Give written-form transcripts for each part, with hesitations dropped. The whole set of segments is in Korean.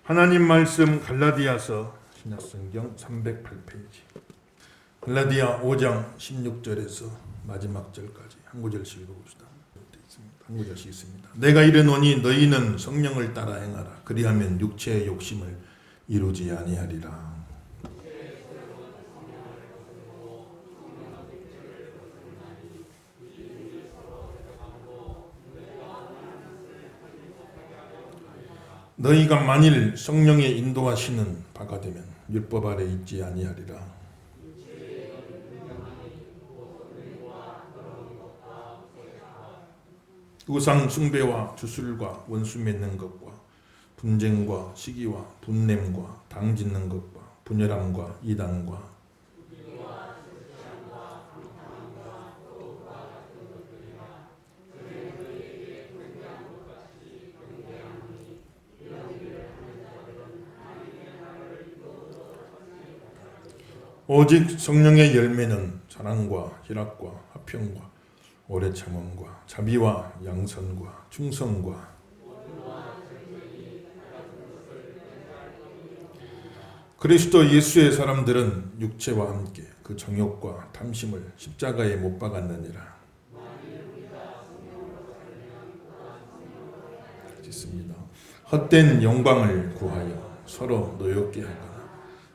하나님 말씀 갈라디아서 신약성경 308페이지 갈라디아 5장 16절에서 마지막 절까지 한 구절씩 읽어봅시다. 한 구절씩 있습니다. 내가 이르노니 너희는 성령을 따라 행하라. 그리하면 육체의 욕심을 이루지 아니하리라. 너희가 만일 성령의 인도하시는 바가 되면 율법 아래 있지 아니하리라. 우상 숭배와 주술과 원수 맺는 것과 분쟁과 시기와 분냄과 당짓는 것과 분열함과 이단과 오직 성령의 열매는 사랑과 희락과 화평과 오래 참음과 자비와 양선과 충성과 그리스도 예수의 사람들은 육체와 함께 그 정욕과 탐심을 십자가에 못 박았느니라. 있습니다. 헛된 영광을 구하여 서로 노엽게 하거나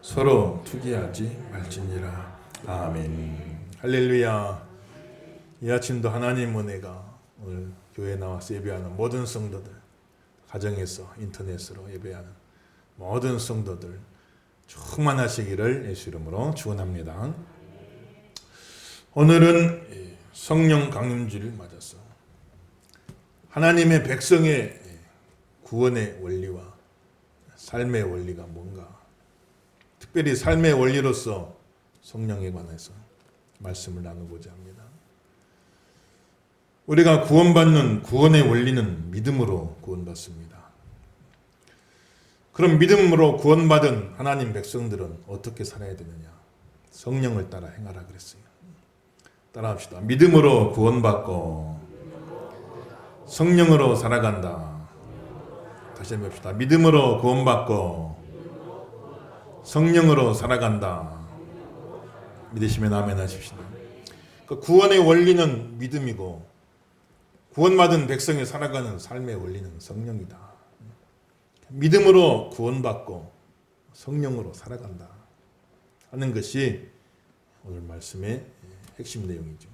서로 투기하지 말지니라. 아멘. 할렐루야. 이 아침도 하나님 은혜가 오늘 교회에 나와서 예배하는 모든 성도들, 가정에서 인터넷으로 예배하는 모든 성도들 충만하시기를 예수 이름으로 축원합니다. 오늘은 성령 강림주를 맞아서 하나님의 백성의 구원의 원리와 삶의 원리가 뭔가, 특별히 삶의 원리로서 성령에 관해서 말씀을 나누고자 합니다. 우리가 구원받는 구원의 원리는 믿음으로 구원받습니다. 그럼 믿음으로 구원받은 하나님 백성들은 어떻게 살아야 되느냐? 성령을 따라 행하라 그랬어요. 따라합시다. 믿음으로 구원받고 성령으로 살아간다. 다시 한번 봅시다. 믿음으로 구원받고 성령으로 살아간다. 믿으시면 아멘 하십시다. 그 구원의 원리는 믿음이고 구원받은 백성이 살아가는 삶의 원리는 성령이다. 믿음으로 구원받고 성령으로 살아간다 하는 것이 오늘 말씀의 핵심 내용이죠.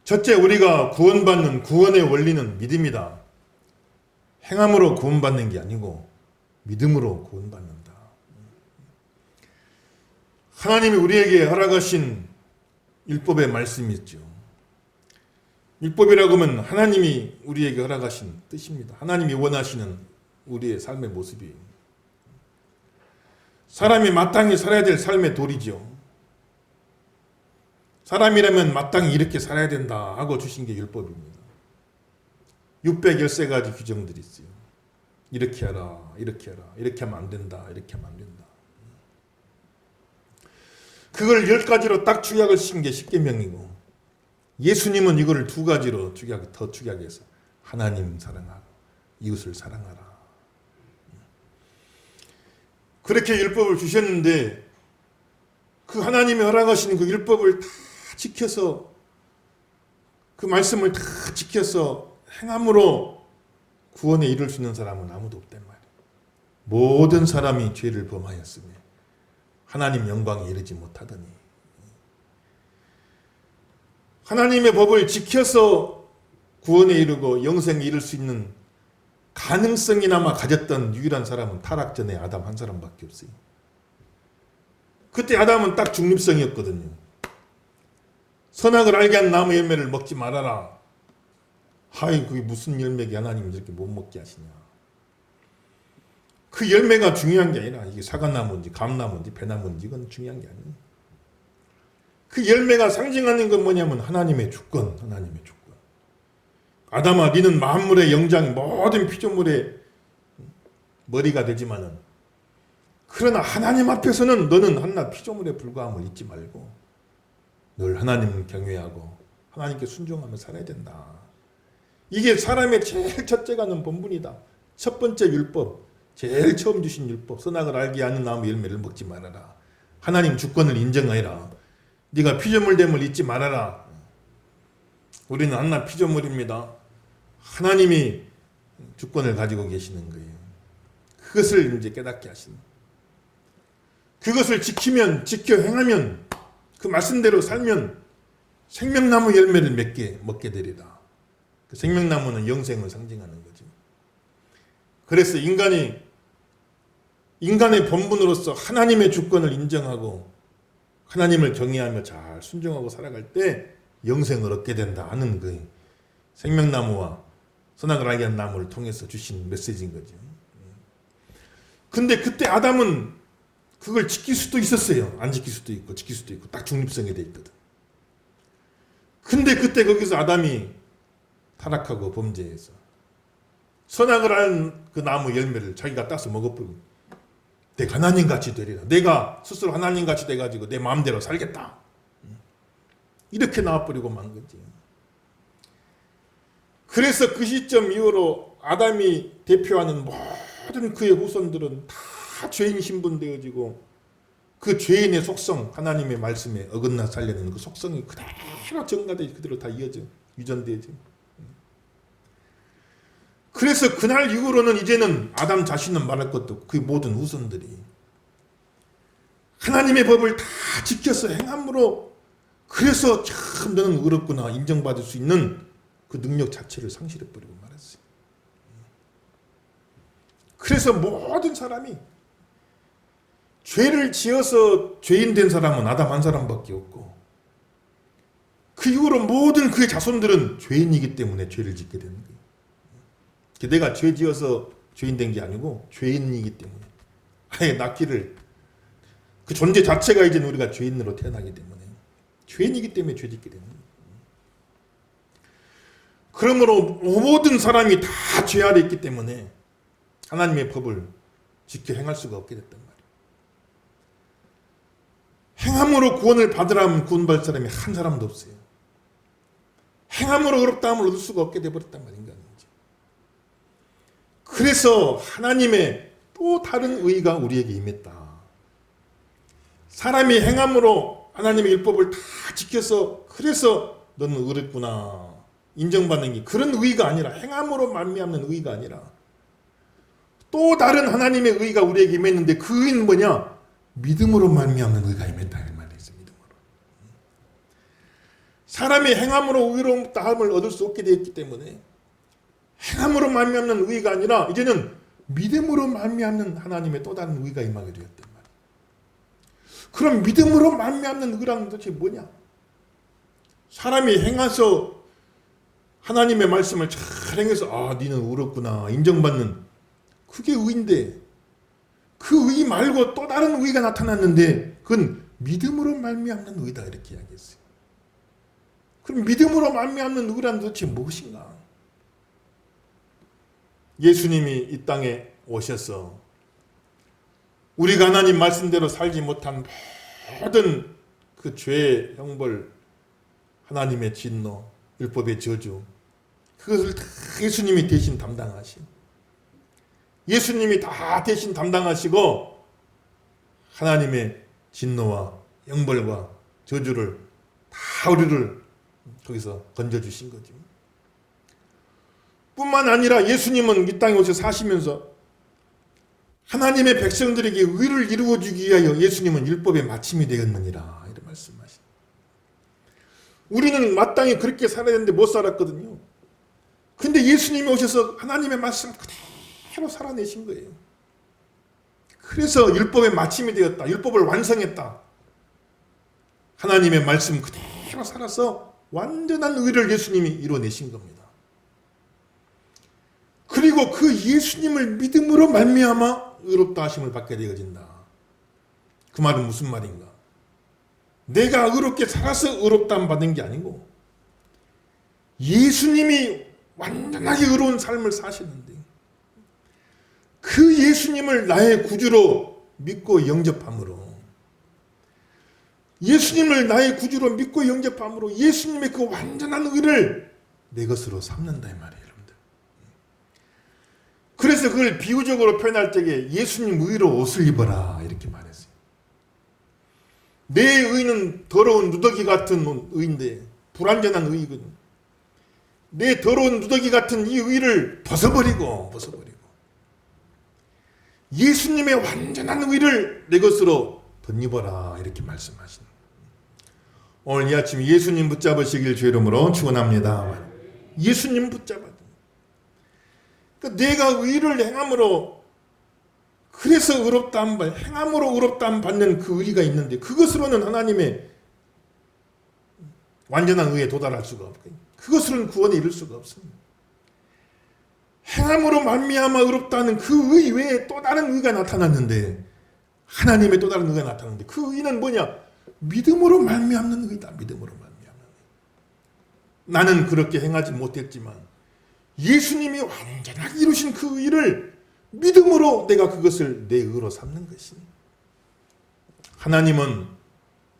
첫째, 우리가 구원받는 구원의 원리는 믿음이다. 행함으로 구원받는 게 아니고 믿음으로 구원받는다. 하나님이 우리에게 허락하신 율법의 말씀이 있죠. 율법이라고 하면 하나님이 우리에게 허락하신 뜻입니다. 하나님이 원하시는 우리의 삶의 모습이에요. 사람이 마땅히 살아야 될 삶의 도리죠. 사람이라면 마땅히 이렇게 살아야 된다 하고 주신 게 율법입니다. 613가지 규정들이 있어요. 이렇게 하라, 이렇게 하라, 이렇게 하면 안 된다, 이렇게 하면 안 된다. 그걸 10가지로 딱 축약을 시킨 게 십계명이고, 예수님은 이거를 2가지로 더 축약해서 하나님 사랑하고 이웃을 사랑하라. 그렇게 율법을 주셨는데 그 하나님이 허락하시는 그 율법을 다 지켜서, 그 말씀을 다 지켜서 행함으로 구원에 이를 수 있는 사람은 아무도 없단 말이에요. 모든 사람이 죄를 범하였으며 하나님 영광에 이르지 못하더니, 하나님의 법을 지켜서 구원에 이르고 영생에 이를 수 있는 가능성이나마 가졌던 유일한 사람은 타락 전에 아담 한 사람밖에 없어요. 그때 아담은 딱 중립성이었거든요. 선악을 알게 한 나무 열매를 먹지 말아라. 하이, 그게 무슨 열매가 하나님이 이렇게 못 먹게 하시냐. 그 열매가 중요한 게 아니라 이게 사과나무인지 감나무인지 배나무인지 이건 중요한 게 아니에요. 그 열매가 상징하는 건 뭐냐면 하나님의 주권, 하나님의 주권. 아담아, 너는 만물의 영장, 모든 피조물의 머리가 되지만은, 그러나 하나님 앞에서는 너는 한낱 피조물에 불과함을 잊지 말고 늘 하나님을 경외하고 하나님께 순종하며 살아야 된다. 이게 사람의 제일 첫째 가는 본분이다. 첫 번째 율법, 제일 처음 주신 율법, 선악을 알게 하는 나무 열매를 먹지 말아라. 하나님 주권을 인정하여라. 네가 피조물됨을 잊지 말아라. 우리는 한낱 피조물입니다. 하나님이 주권을 가지고 계시는 거예요. 그것을 이제 깨닫게 하시는. 그것을 지키면, 지켜 행하면, 그 말씀대로 살면 생명나무 열매를 먹게 되리라. 그 생명나무는 영생을 상징하는 거죠. 그래서 인간의 본분으로서 하나님의 주권을 인정하고 하나님을 경외하며 잘 순종하고 살아갈 때 영생을 얻게 된다 하는 그 생명나무와 선악을 알게 하는 나무를 통해서 주신 메시지인 거죠. 근데 그때 아담은 그걸 지킬 수도 있었어요. 안 지킬 수도 있고 지킬 수도 있고 딱 중립성이 돼 있거든. 근데 그때 거기서 아담이 타락하고 범죄해서 선악을 아는 그 나무 열매를 자기가 따서 먹어버리고 내가 하나님같이 되리라. 내가 스스로 하나님같이 돼가지고 내 마음대로 살겠다. 이렇게 나와버리고 만 거지. 그래서 그 시점 이후로 아담이 대표하는 모든 그의 후손들은 다 죄인 신분되어지고 그 죄인의 속성, 하나님의 말씀에 어긋나 살려는 그 속성이 그대로 증가돼 그대로 다 유전되죠. 그래서 그날 이후로는 이제는 아담 자신은 말할 것도 없고 그 모든 후손들이 하나님의 법을 다 지켜서 행함으로 그래서 참 너는 의롭구나 인정받을 수 있는 그 능력 자체를 상실해버리고 말았어요. 그래서 모든 사람이 죄를 지어서 죄인 된 사람은 아담 한 사람밖에 없고 그 이후로 모든 그의 자손들은 죄인이기 때문에 죄를 짓게 되는 거예요. 내가 죄 지어서 죄인 된 게 아니고 죄인이기 때문에 아예 낳기를 그 존재 자체가 이제 우리가 죄인으로 태어나기 때문에 죄인이기 때문에 죄 짓게 되는 거예요. 그러므로 모든 사람이 다 죄 아래 있기 때문에 하나님의 법을 지켜 행할 수가 없게 됐단 말이에요. 행함으로 구원을 받으라면 구원받을 사람이 한 사람도 없어요. 행함으로 의롭다함을 얻을 수가 없게 돼버렸단 말인가. 그래서 하나님의 또 다른 의가 우리에게 임했다. 사람이 행함으로 하나님의 율법을 다 지켜서 그래서 너는 의롭구나 인정받는 게 그런 의가 아니라 행함으로 말미암는 의가 아니라 또 다른 하나님의 의가 우리에게 임했는데 그 의는 뭐냐? 믿음으로 말미암는 의가 임했다 이 말이 있어요. 믿음으로. 사람이 행함으로 의로움을 얻을 수 없게 되었기 때문에 행함으로 말미암는 의가 아니라 이제는 믿음으로 말미암는 하나님의 또 다른 의가 임하게 되었단 말이에요. 그럼 믿음으로 말미암는 의란 도대체 뭐냐? 사람이 행해서 하나님의 말씀을 잘 행해서 너는 의롭구나 인정받는 그게 의인데 그 의 말고 또 다른 의가 나타났는데 그건 믿음으로 말미암는 의다 이렇게 이야기했어요. 그럼 믿음으로 말미암는 의란 도대체 무엇인가? 예수님이 이 땅에 오셔서 우리가 하나님 말씀대로 살지 못한 모든 그 죄의 형벌, 하나님의 진노, 율법의 저주 그것을 다 예수님이 대신 담당하신 예수님이 다 대신 담당하시고 하나님의 진노와 형벌과 저주를 다 우리를 거기서 건져주신 거죠. 뿐만 아니라 예수님은 이 땅에 오셔서 사시면서 하나님의 백성들에게 의를 이루어주기 위하여 예수님은 율법의 마침이 되었느니라 이런 말씀하십니다. 우리는 마땅히 그렇게 살아야 되는데 못 살았거든요. 근데 예수님이 오셔서 하나님의 말씀을 그대로 살아내신 거예요. 그래서 율법의 마침이 되었다. 율법을 완성했다. 하나님의 말씀 그대로 살아서 완전한 의를 예수님이 이루어내신 겁니다. 그리고 그 예수님을 믿음으로 말미암아 의롭다 하심을 받게 되어진다. 그 말은 무슨 말인가? 내가 의롭게 살아서 의롭다함 받은 게 아니고 예수님이 완전하게 의로운 삶을 사시는데 그 예수님을 나의 구주로 믿고 영접함으로 예수님을 나의 구주로 믿고 영접함으로 예수님의 그 완전한 의를 내 것으로 삼는다 이 말이에요. 그래서 그걸 비유적으로 표현할 때에 예수님 의로 옷을 입어라 이렇게 말했어요. 내 의는 더러운 누더기 같은 의인데 불완전한 의이거든. 내 더러운 누더기 같은 이 의를 벗어버리고 예수님의 완전한 의를 내 것으로 덧입어라 이렇게 말씀하시는. 오늘 이 아침 예수님 붙잡으시길 주 이름으로 축원합니다. 예수님 붙잡아. 그러니까 내가 의를 행함으로 그래서 의롭다함 행함으로 의롭다함 받는 그 의가 있는데 그것으로는 하나님의 완전한 의에 도달할 수가 없고 그것으로는 구원에 이를 수가 없습니다. 행함으로 말미암아 의롭다는 그 의 외에 또 다른 의가 나타났는데 하나님의 또 다른 의가 나타났는데 그 의는 뭐냐? 믿음으로 말미암는 의다. 믿음으로 말미암는 의. 나는 그렇게 행하지 못했지만 예수님이 완전하게 이루신 그 의를 믿음으로 내가 그것을 내 의로 삼는 것이. 하나님은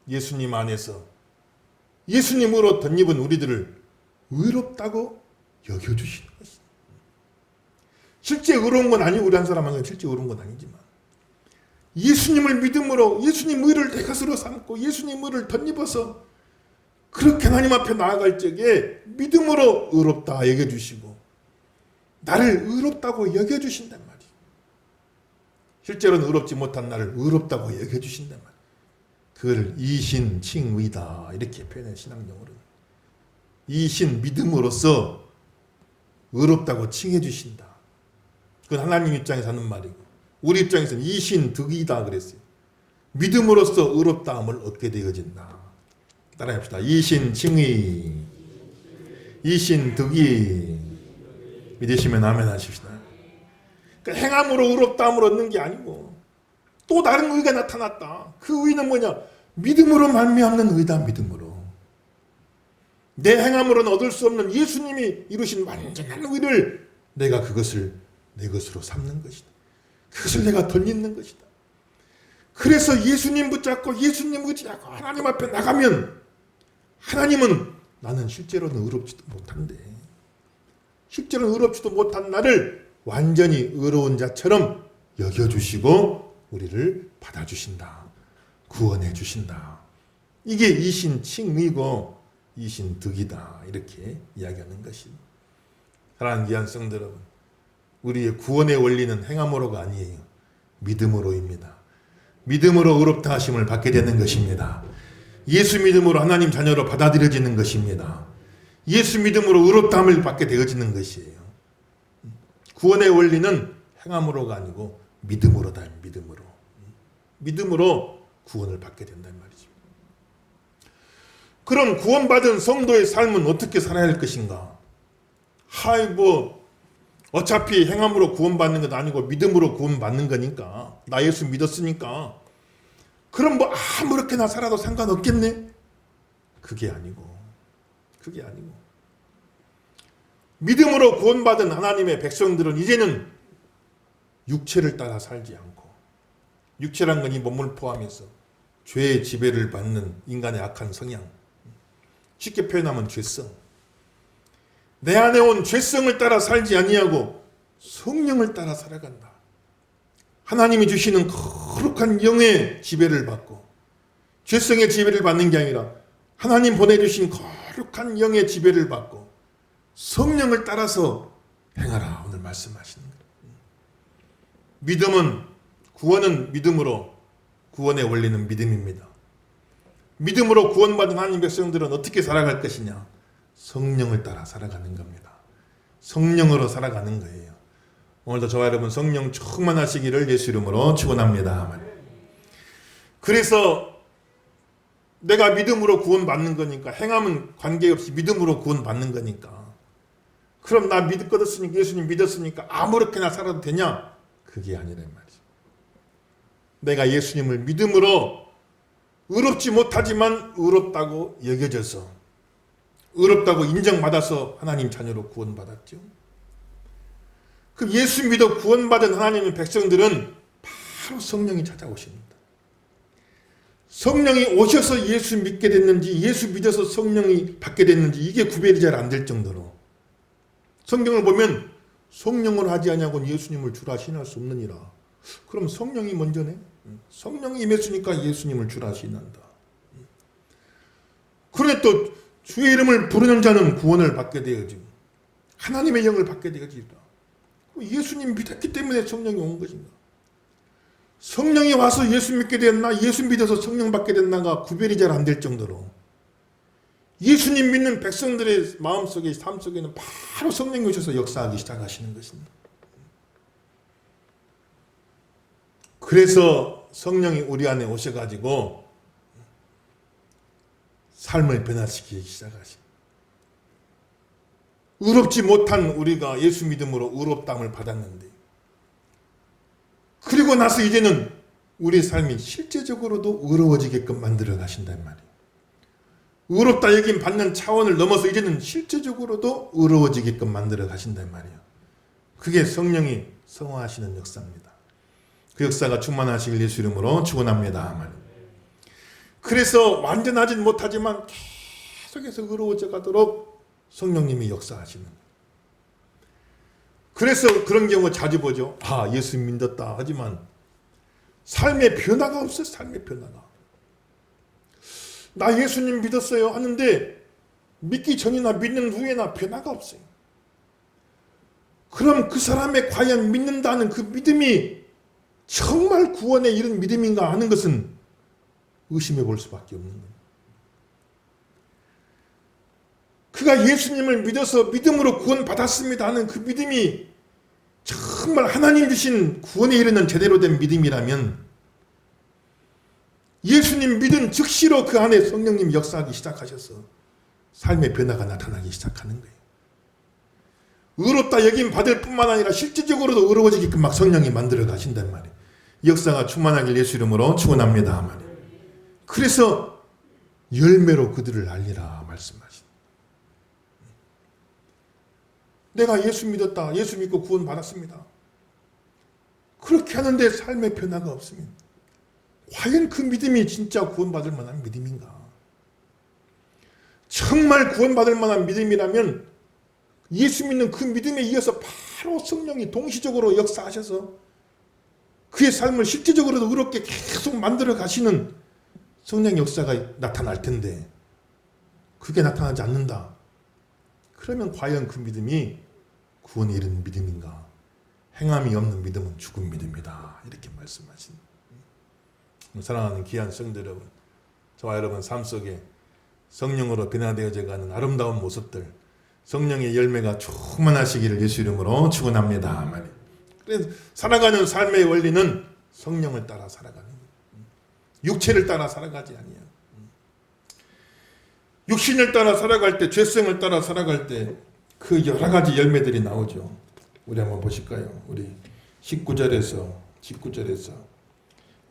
예수님 안에서 예수님으로 덧입은 우리들을 의롭다고 여겨주시는 것이. 실제 의로운 건 아니고 우리 한 사람은 실제 의로운 건 아니지만 예수님을 믿음으로 예수님 의를 내 것으로 삼고 예수님 의를 덧입어서 그렇게 하나님 앞에 나아갈 적에 믿음으로 의롭다 여겨주시고 나를 의롭다고 여겨주신단 말이에요. 실제로는 의롭지 못한 나를 의롭다고 여겨주신단 말이에요. 그걸 이신칭의다 이렇게 표현해 신앙용어로는. 이신 믿음으로써 의롭다고 칭해 주신다. 그건 하나님 입장에서 하는 말이고 우리 입장에서는 이신득이다 그랬어요. 믿음으로써 의롭다함을 얻게 되어진다. 따라합시다. 이신칭의 이신득이 믿으시면 아멘 하십시다. 그러니까 행함으로 의롭다함을 얻는 게 아니고 또 다른 의가 나타났다. 그 의는 뭐냐? 믿음으로 말미암는 의다. 믿음으로. 내 행함으로는 얻을 수 없는 예수님이 이루신 완전한 의를 내가 그것을 내 것으로 삼는 것이다. 그것을 내가 덧입는 것이다. 그래서 예수님 붙잡고 예수님 의지하고 하나님 앞에 나가면 하나님은 나는 실제로는 의롭지도 못한데 실제로는 의롭지도 못한 나를 완전히 의로운 자처럼 여겨주시고 우리를 받아주신다. 구원해 주신다. 이게 이신칭의고 이신득이다. 이렇게 이야기하는 것입니다. 사랑하는 귀한 성도 여러분, 우리의 구원의 원리는 행함으로가 아니에요. 믿음으로입니다. 믿음으로 의롭다 하심을 받게 되는 것입니다. 예수 믿음으로 하나님 자녀로 받아들여지는 것입니다. 예수 믿음으로 의롭다함을 받게 되어지는 것이에요. 구원의 원리는 행함으로가 아니고 믿음으로다. 믿음으로 구원을 받게 된다는 말이죠. 그럼 구원받은 성도의 삶은 어떻게 살아야 할 것인가? 어차피 행함으로 구원받는 것 아니고 믿음으로 구원받는 거니까 나 예수 믿었으니까 그럼 아무렇게나 살아도 상관없겠네? 그게 아니고 믿음으로 구원받은 하나님의 백성들은 이제는 육체를 따라 살지 않고 육체란 건 이 몸을 포함해서 죄의 지배를 받는 인간의 악한 성향, 쉽게 표현하면 죄성, 내 안에 온 죄성을 따라 살지 아니하고 성령을 따라 살아간다. 하나님이 주시는 거룩한 영의 지배를 받고 죄성의 지배를 받는 게 아니라 하나님 보내주신 거룩한 영의 지배를 받고 성령을 따라서 행하라. 오늘 말씀하시는 거예요. 구원은 믿음으로, 구원의 원리는 믿음입니다. 믿음으로 구원받은 하나님 백성들은 어떻게 살아갈 것이냐? 성령을 따라 살아가는 겁니다. 성령으로 살아가는 거예요. 오늘도 저와 여러분 성령 충만하시기를 예수 이름으로 축원합니다. 그래서 내가 믿음으로 구원받는 거니까 행함은 관계없이 믿음으로 구원받는 거니까 그럼 나 믿었으니까 예수님 믿었으니까 아무렇게나 살아도 되냐? 그게 아니란 말이죠. 내가 예수님을 믿음으로 의롭지 못하지만 의롭다고 여겨져서 의롭다고 인정받아서 하나님 자녀로 구원받았죠. 그 예수 믿어 구원받은 하나님의 백성들은 바로 성령이 찾아오십니다. 성령이 오셔서 예수 믿게 됐는지 예수 믿어서 성령이 받게 됐는지 이게 구별이 잘 안 될 정도로 성경을 보면 성령을 하지 아니하고는 예수님을 주라 신할 수 없느니라. 그럼 성령이 먼저네. 성령이 임했으니까 예수님을 주라 신한다. 그런데 또 주의 이름을 부르는 자는 구원을 받게 되어지. 하나님의 영을 받게 되어지다. 예수님 믿었기 때문에 성령이 온 것인가? 성령이 와서 예수 믿게 됐나? 예수 믿어서 성령 받게 됐나가 구별이 잘 안 될 정도로 예수님 믿는 백성들의 마음속에 삶 속에는 바로 성령이 오셔서 역사하기 시작하시는 것입니다. 그래서 성령이 우리 안에 오셔가지고 삶을 변화시키기 시작하십니다. 의롭지 못한 우리가 예수 믿음으로 의롭다함을 받았는데 그리고 나서 이제는 우리 삶이 실제적으로도 의로워지게끔 만들어 가신단 말이에요. 의롭다 여김 받는 차원을 넘어서 이제는 실제적으로도 의로워지게끔 만들어 가신단 말이에요. 그게 성령이 성화하시는 역사입니다. 그 역사가 충만하시길 예수 이름으로 축원합니다. 그래서 완전하진 못하지만 계속해서 의로워져 가도록 성령님이 역사하시는. 그래서 그런 경우 자주 보죠. 아, 예수 믿었다 하지만 삶의 변화가 없어요. 삶의 변화가. 나 예수님 믿었어요 하는데 믿기 전이나 믿는 후에나 변화가 없어요. 그럼 그 사람의 과연 믿는다는 그 믿음이 정말 구원에 이른 믿음인가 하는 것은 의심해 볼 수밖에 없는 거예요. 그가 예수님을 믿어서 믿음으로 구원받았습니다 하는 그 믿음이 정말 하나님 주신 구원에 이르는 제대로 된 믿음이라면 예수님 믿은 즉시로 그 안에 성령님 역사하기 시작하셔서 삶의 변화가 나타나기 시작하는 거예요. 의롭다 여김 받을 뿐만 아니라 실질적으로도 의로워지게끔 막 성령이 만들어 가신단 말이에요. 역사가 충만하길 예수 이름으로 축원합니다 말이에요. 그래서 열매로 그들을 알리라 말씀하신. 내가 예수 믿었다. 예수 믿고 구원 받았습니다. 그렇게 하는데 삶의 변화가 없습니다. 과연 그 믿음이 진짜 구원받을 만한 믿음인가? 정말 구원받을 만한 믿음이라면 예수 믿는 그 믿음에 이어서 바로 성령이 동시적으로 역사하셔서 그의 삶을 실제적으로도 의롭게 계속 만들어 가시는 성령 역사가 나타날 텐데 그게 나타나지 않는다. 그러면 과연 그 믿음이 구원에 이르는 믿음인가? 행함이 없는 믿음은 죽은 믿음이다. 이렇게 말씀하신. 사랑하는 귀한 성도 여러분, 저와 여러분 삶 속에 성령으로 변화되어져 가는 아름다운 모습들, 성령의 열매가 충만하시기를 예수 이름으로 축원합니다. 그래서 살아가는 삶의 원리는 성령을 따라 살아가는 거예요. 육체를 따라 살아가지 아니에요. 육신을 따라 살아갈 때, 죄성을 따라 살아갈 때 그 여러 가지 열매들이 나오죠. 우리 한번 보실까요? 우리 19절에서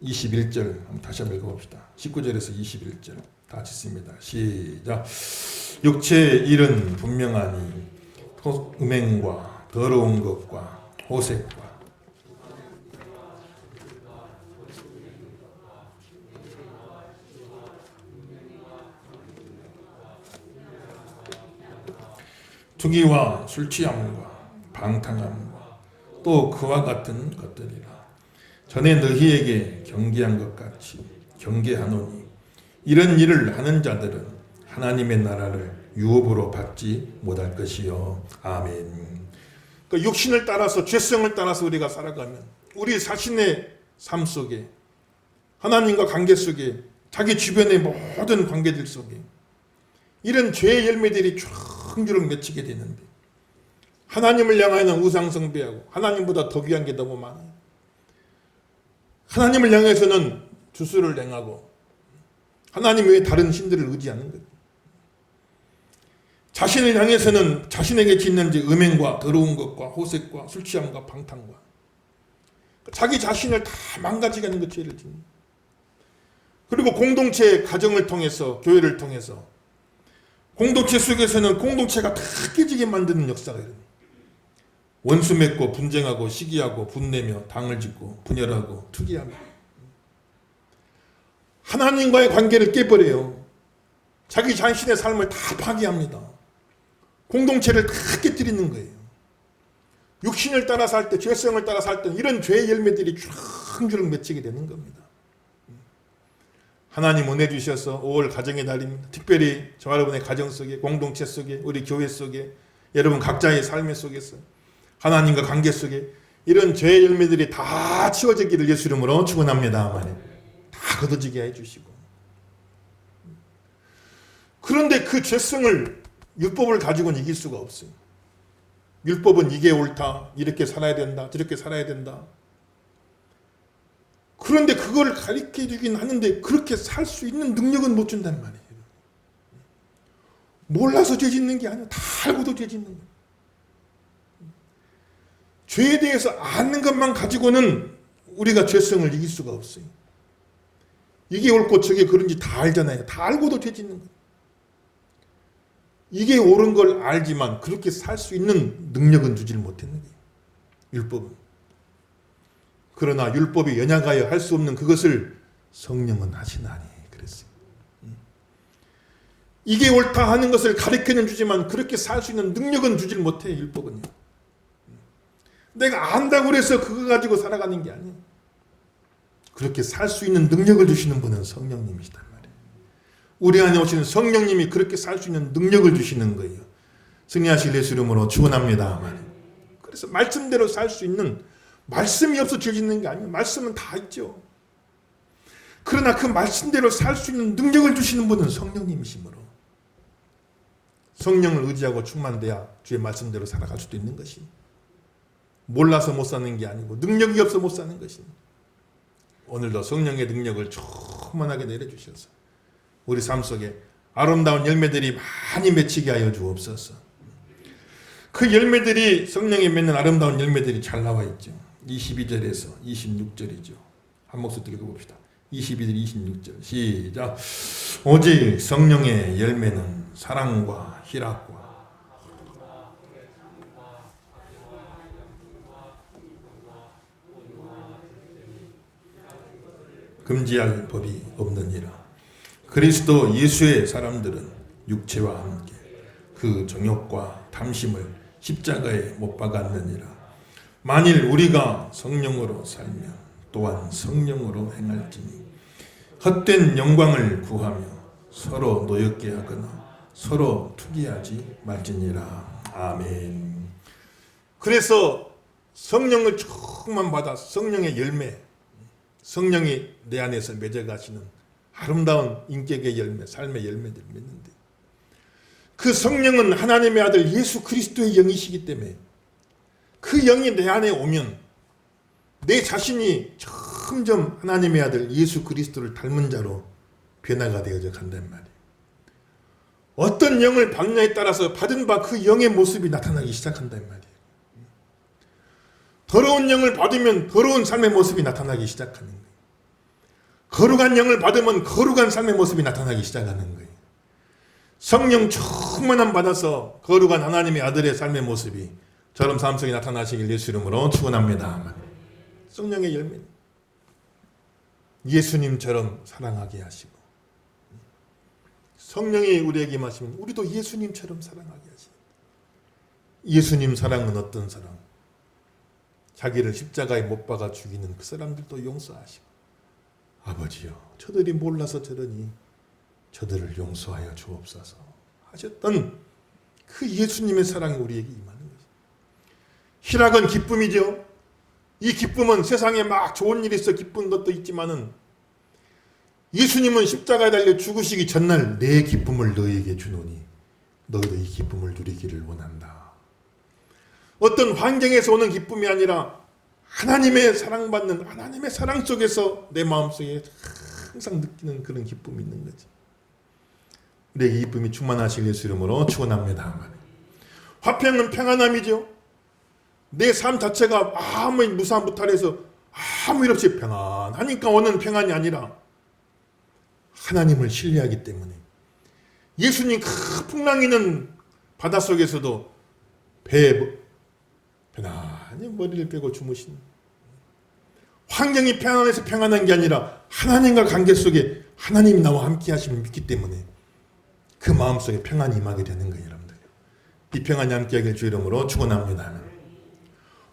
21절 한번 다시 한번 읽어봅시다. 19절에서 21절 다 같이 씁니다. 시작. 육체의 일은 분명하니 음행과 더러운 것과 호색과 투기와 술취함과 방탕함과 또 그와 같은 것들이라. 전에 너희에게 경계한 것 같이 경계하노니 이런 일을 하는 자들은 하나님의 나라를 유업으로 받지 못할 것이요. 아멘. 그러니까 육신을 따라서 죄성을 따라서 우리가 살아가면 우리 자신의 삶 속에 하나님과 관계 속에 자기 주변의 모든 관계들 속에 이런 죄의 열매들이 쫙주룩 맺히게 되는데 하나님을 향하여는 우상숭배하고 하나님보다 더 귀한 게 너무 많아요. 하나님을 향해서는 주술을 행하고 하나님 외에 다른 신들을 의지하는 거예요. 자신을 향해서는 자신에게 짓는 음행과 더러운 것과 호색과 술취함과 방탕과 자기 자신을 다 망가지게 하는 것 죄를 짓는. 그리고 공동체 가정을 통해서 교회를 통해서 공동체 속에서는 공동체가 다 깨지게 만드는 역사가 일어나요. 원수 맺고 분쟁하고 시기하고 분내며 당을 짓고 분열하고 투기하며 하나님과의 관계를 깨버려요. 자기 자신의 삶을 다 파괴합니다. 공동체를 다 깨뜨리는 거예요. 육신을 따라 살 때, 죄성을 따라 살 때 이런 죄의 열매들이 주렁주렁 맺히게 되는 겁니다. 하나님 은혜 주셔서 5월 가정의 날입니다. 특별히 저 여러분의 가정 속에, 공동체 속에, 우리 교회 속에, 여러분 각자의 삶의 속에서 하나님과 관계 속에 이런 죄의 열매들이 다 치워지기를 예수 이름으로 축원합니다. 다 걷어지게 해주시고. 그런데 그 죄성을 율법을 가지고는 이길 수가 없어요. 율법은 이게 옳다, 이렇게 살아야 된다, 저렇게 살아야 된다. 그런데 그걸 가르쳐 주긴 하는데 그렇게 살 수 있는 능력은 못 준단 말이에요. 몰라서 죄 짓는 게 아니라 다 알고도 죄 짓는 거예요. 죄에 대해서 아는 것만 가지고는 우리가 죄성을 이길 수가 없어요. 이게 옳고 저게 그런지 다 알잖아요. 다 알고도 죄 짓는 거예요. 이게 옳은 걸 알지만 그렇게 살 수 있는 능력은 주질 못했는 거예요. 율법은. 그러나 율법이 연약하여 할 수 없는 그것을 성령은 하시나니 그랬어요. 이게 옳다 하는 것을 가르쳐는 주지만 그렇게 살 수 있는 능력은 주질 못해 율법은요. 내가 안다고 해서 그거 가지고 살아가는 게 아니에요. 그렇게 살 수 있는 능력을 주시는 분은 성령님이시단 말이에요. 우리 안에 오시는 성령님이 그렇게 살 수 있는 능력을 주시는 거예요. 승리하실 예수 이름으로 축원합니다. 그래서 말씀대로 살 수 있는, 말씀이 없어 죄 짓는 게 아니에요. 말씀은 다 있죠. 그러나 그 말씀대로 살 수 있는 능력을 주시는 분은 성령님이시므로 성령을 의지하고 충만돼야 주의 말씀대로 살아갈 수도 있는 것이, 몰라서 못 사는 게 아니고 능력이 없어 못 사는 것이, 오늘도 성령의 능력을 충만하게 내려주셔서 우리 삶 속에 아름다운 열매들이 많이 맺히게 하여 주옵소서. 그 열매들이, 성령이 맺는 아름다운 열매들이 잘 나와 있죠. 22절에서 26절이죠. 한 목소리 읽어봅시다. 22절 26절 시작. 오직 성령의 열매는 사랑과 희락과 금지할 법이 없느니라. 그리스도 예수의 사람들은 육체와 함께 그 정욕과 탐심을 십자가에 못 박았느니라. 만일 우리가 성령으로 살면 또한 성령으로 행할지니 헛된 영광을 구하며 서로 노엽게 하거나 서로 투기하지 말지니라. 아멘. 그래서 성령을 조금만 받아 성령의 열매, 성령이 내 안에서 맺어가시는 아름다운 인격의 열매, 삶의 열매들을 맺는데, 그 성령은 하나님의 아들 예수 그리스도의 영이시기 때문에 그 영이 내 안에 오면 내 자신이 점점 하나님의 아들 예수 그리스도를 닮은 자로 변화가 되어져 간단 말이에요. 어떤 영을 받느냐에 따라서 받은 바 그 영의 모습이 나타나기 시작한단 말이에요. 더러운 영을 받으면 더러운 삶의 모습이 나타나기 시작하는 거예요. 거룩한 영을 받으면 거룩한 삶의 모습이 나타나기 시작하는 거예요. 성령 충만함 받아서 거룩한 하나님의 아들의 삶의 모습이 저런 삶 속에 나타나시길 예수 이름으로 축원합니다. 성령의 열매, 예수님처럼 사랑하게 하시고, 성령이 우리에게 임하시면 우리도 예수님처럼 사랑하게 하시고, 예수님 사랑은 어떤 사랑? 자기를 십자가에 못 박아 죽이는 그 사람들도 용서하시고, 아버지여 저들이 몰라서 저러니 저들을 용서하여 주옵소서 하셨던 그 예수님의 사랑이 우리에게 임하는 것입니다. 희락은 기쁨이죠. 이 기쁨은 세상에 막 좋은 일이 있어 기쁜 것도 있지만은 예수님은 십자가에 달려 죽으시기 전날 내 기쁨을 너희에게 주노니 너희도 이 기쁨을 누리기를 원한다. 어떤 환경에서 오는 기쁨이 아니라 하나님의 사랑받는 하나님의 사랑 속에서 내 마음속에 항상 느끼는 그런 기쁨이 있는 거지. 우리에게 기쁨이 충만하실 예수 이름으로 축원합니다. 화평은 평안함이죠. 내 삶 자체가 아무 무사한 무탈해서 아무 일 없이 평안하니까 오는 평안이 아니라 하나님을 신뢰하기 때문에 예수님 큰 풍랑이 있는 바닷속에서도 배에 편안히 머리를 빼고 주무신, 환경이 평안해서 평안한 게 아니라 하나님과 관계 속에 하나님이 나와 함께 하심을 믿기 때문에 그 마음속에 평안이 임하게 되는 거예요. 여러분들, 이 평안이 함께 하길 주 이름으로 축원합니다.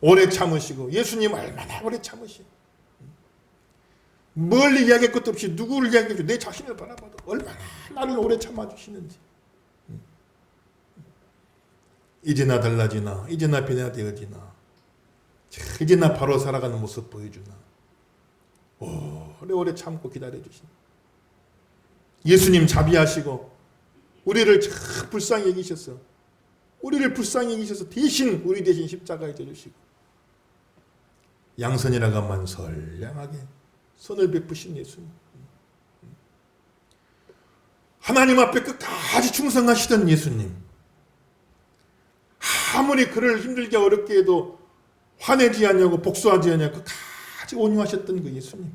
오래 참으시고 예수님 얼마나 오래 참으시고 멀리 이야기할 것도 없이 누구를 이야기해줘 내 자신을 바라봐도 얼마나 나를 오래 참아주시는지 이제나 달라지나 이제나 변화되어지나 이제나 바로 살아가는 모습 보여주나 오래오래 참고 기다려주신 예수님 자비하시고 우리를 참 불쌍히 여기셔서 우리를 불쌍히 여기셔서 대신 우리 대신 십자가에 져주시고 양선이라고만 선량하게 선을 베푸신 예수님 하나님 앞에 끝까지 충성하시던 예수님 아무리 그를 힘들게 어렵게 해도 화내지 않냐고 복수하지 않냐고 끝까지 온유하셨던 그 예수님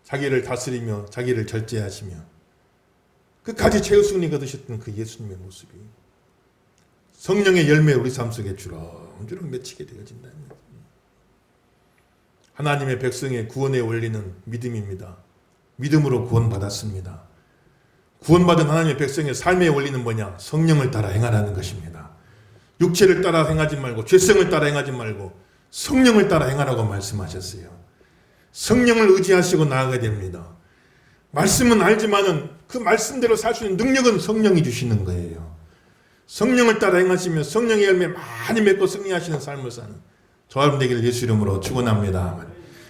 자기를 다스리며 자기를 절제하시며 끝까지 최우승리 거두셨던 그 예수님의 모습이 성령의 열매 우리 삶 속에 주렁주렁 맺히게 되어진다는 거죠. 하나님의 백성의 구원의 원리는 믿음입니다. 믿음으로 구원받았습니다. 구원받은 하나님의 백성의 삶의 원리는 뭐냐? 성령을 따라 행하라는 것입니다. 육체를 따라 행하지 말고 죄성을 따라 행하지 말고 성령을 따라 행하라고 말씀하셨어요. 성령을 의지하시고 나아가야 됩니다. 말씀은 알지만은 그 말씀대로 살 수 있는 능력은 성령이 주시는 거예요. 성령을 따라 행하시며 성령의 열매 많이 맺고 승리하시는 삶을 사는 저와 여러분 되기를 예수 이름으로 축원합니다.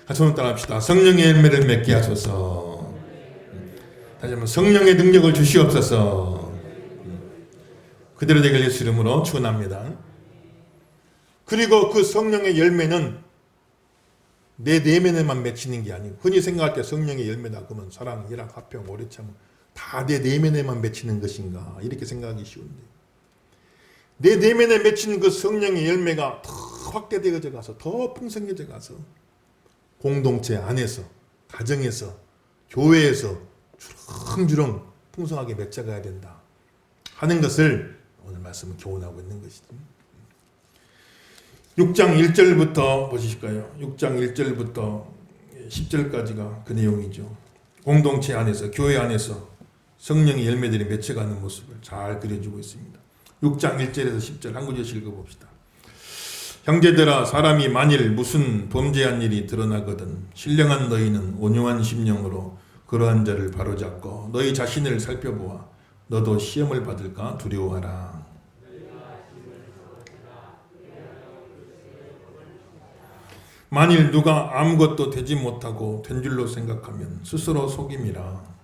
같이 한번 따라합시다. 성령의 열매를 맺게 하소서. 다시 한번 성령의 능력을 주시옵소서. 그대로 되기를 예수 이름으로 축원합니다. 그리고 그 성령의 열매는 내 내면에만 맺히는 게 아니고 흔히 생각할 때 성령의 열매다 그러면 사랑, 희락, 화평, 오래 참 다 내 내면에만 맺히는 것인가 이렇게 생각하기 쉬운데 내 내면에 맺히는 그 성령의 열매가 더 확대되어져 가서 더 풍성해져 가서 공동체 안에서 가정에서 교회에서 주렁주렁 풍성하게 맺혀가야 된다 하는 것을 오늘 말씀은 교훈하고 있는 것이죠. 6장 1절부터 보실까요? 6장 1절부터 10절까지가 그 내용이죠. 공동체 안에서 교회 안에서 성령의 열매들이 맺혀가는 모습을 잘 그려주고 있습니다. 6장 1절에서 10절 한 구절씩 읽어봅시다. 형제들아 사람이 만일 무슨 범죄한 일이 드러나거든 신령한 너희는 온유한 심령으로 그러한 자를 바로잡고 너희 자신을 살펴보아 너도 시험을 받을까 두려워하라. 만일 누가 아무것도 되지 못하고 된 줄로 생각하면 스스로 속임이라.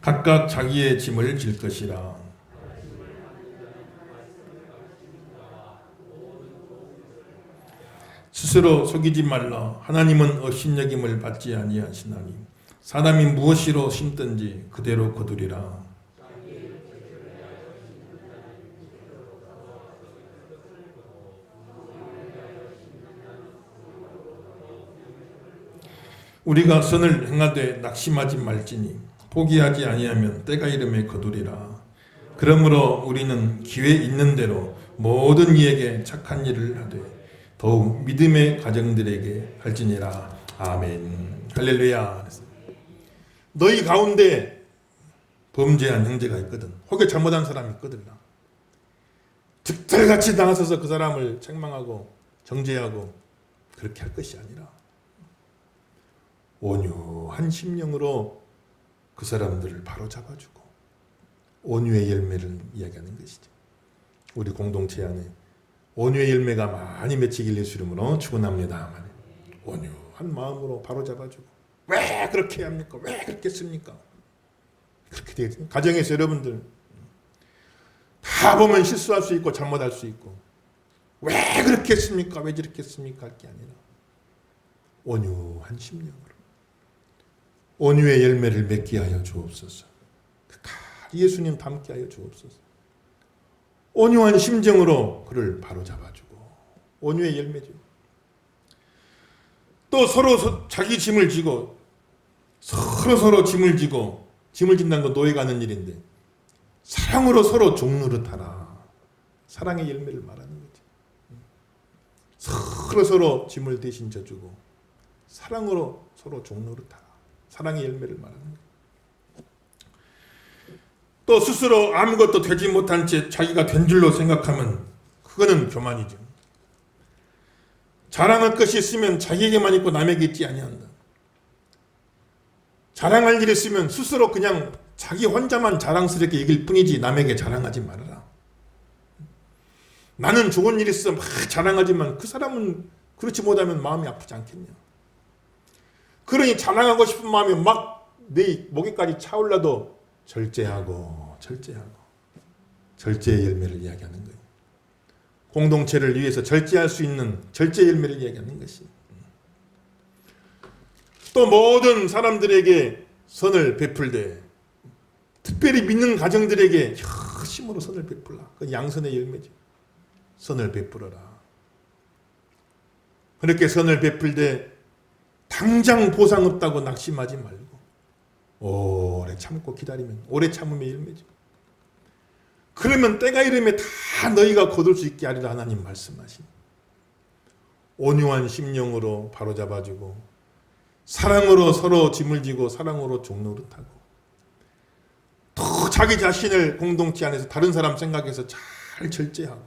각각 자기의 짐을 질 것이라. 스스로 속이지 말라. 하나님은 업신여김을 받지 아니하시나니 사람이 무엇이로 심든지 그대로 거두리라. 우리가 선을 행하되 낙심하지 말지니 포기하지 아니하면 때가 이름에 거두리라. 그러므로 우리는 기회 있는 대로 모든 이에게 착한 일을 하되 더욱 믿음의 가정들에게 할지니라. 아멘. 할렐루야. 너희 가운데 범죄한 형제가 있거든. 혹여 잘못한 사람이 있거든. 득달같이 나서서 그 사람을 책망하고 정죄하고 그렇게 할 것이 아니라 온유한 심령으로 그 사람들을 바로 잡아주고 온유의 열매를 이야기하는 것이죠. 우리 공동체 안에 온유의 열매가 많이 맺히길 예수 이름으로 축원합니다. 온유한 마음으로 바로 잡아주고 왜 그렇게 합니까? 왜 그렇게 씁니까? 그렇게 되겠죠. 가정에서 여러분들 다 보면 실수할 수 있고 잘못할 수 있고 왜 그렇게 했습니까? 왜 저렇게 했습니까? 할 게 아니라 온유한 심령으로 온유의 열매를 맺게 하여 주옵소서. 예수님 닮게 하여 주옵소서. 온유한 심정으로 그를 바로 잡아주고 온유의 열매죠. 또 서로 자기 짐을 지고 서로 짐을 지고 짐을 진다는 건 노예가 하는 일인데 사랑으로 서로 종노릇하라. 사랑의 열매를 말하는 거죠. 서로 짐을 대신 져주고 사랑으로 서로 종노릇하라. 사랑의 열매를 말하는 거예요. 또 스스로 아무것도 되지 못한 채 자기가 된 줄로 생각하면 그거는 교만이죠. 자랑할 것이 있으면 자기에게만 있고 남에게 있지 아니한다. 자랑할 일이 있으면 스스로 그냥 자기 혼자만 자랑스럽게 얘기할 뿐이지 남에게 자랑하지 말아라. 나는 좋은 일 있어 막 자랑하지만 그 사람은 그렇지 못하면 마음이 아프지 않겠냐. 그러니 자랑하고 싶은 마음이 막 내 목에까지 차올라도 절제하고 절제의 열매를 이야기하는 거예요. 공동체를 위해서 절제할 수 있는 절제의 열매를 이야기하는 것이. 또 모든 사람들에게 선을 베풀되 특별히 믿는 가정들에게 힘으로 선을 베풀라. 그건 양선의 열매죠. 선을 베풀어라. 그렇게 선을 베풀되 당장 보상 없다고 낙심하지 말고 오래 참고 기다리면 오래 참음의 열매죠. 그러면 때가 이르면 다 너희가 거둘 수 있게 하리라 하나님 말씀하신. 온유한 심령으로 바로잡아주고 사랑으로 서로 짐을 지고 사랑으로 종노릇하고 또 자기 자신을 공동체 안에서 다른 사람 생각해서 잘 절제하고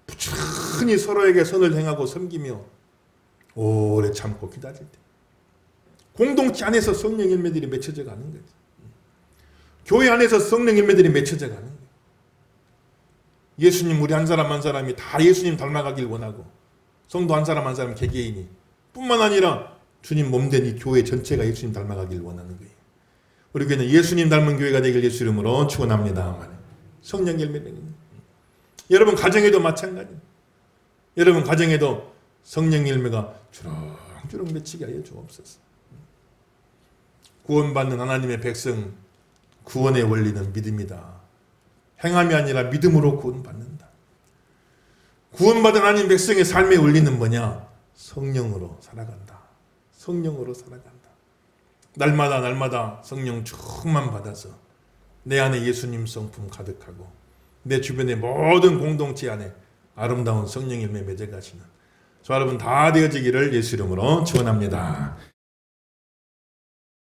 부지런히 서로에게 선을 행하고 섬기며 오래 참고 기다릴 때 공동체 안에서 성령 열매들이 맺혀져 가는 거지. 교회 안에서 성령 열매들이 맺혀져 가는 거예요. 예수님 우리 한 사람 한 사람이 다 예수님 닮아가길 원하고 성도 한 사람 한 사람 개개인이 뿐만 아니라 주님 몸된 이 교회 전체가 예수님 닮아가길 원하는 거예요. 우리 교회는 예수님 닮은 교회가 되길 예수 이름으로 축원합니다. 성령 열매는 여러분 가정에도 마찬가지예요. 여러분 가정에도 성령 열매가 주렁주렁 맺히게 하여 주옵소서. 구원받는 하나님의 백성 구원의 원리는 믿음이다. 행함이 아니라 믿음으로 구원받는다. 구원받은 하나님 백성의 삶의 원리는 뭐냐? 성령으로 살아간다. 성령으로 살아간다. 날마다 성령 충만 받아서 내 안에 예수님 성품 가득하고 내 주변의 모든 공동체 안에 아름다운 성령 열매 맺어가시는 저 여러분 다 되어지기를 예수 이름으로 축원합니다.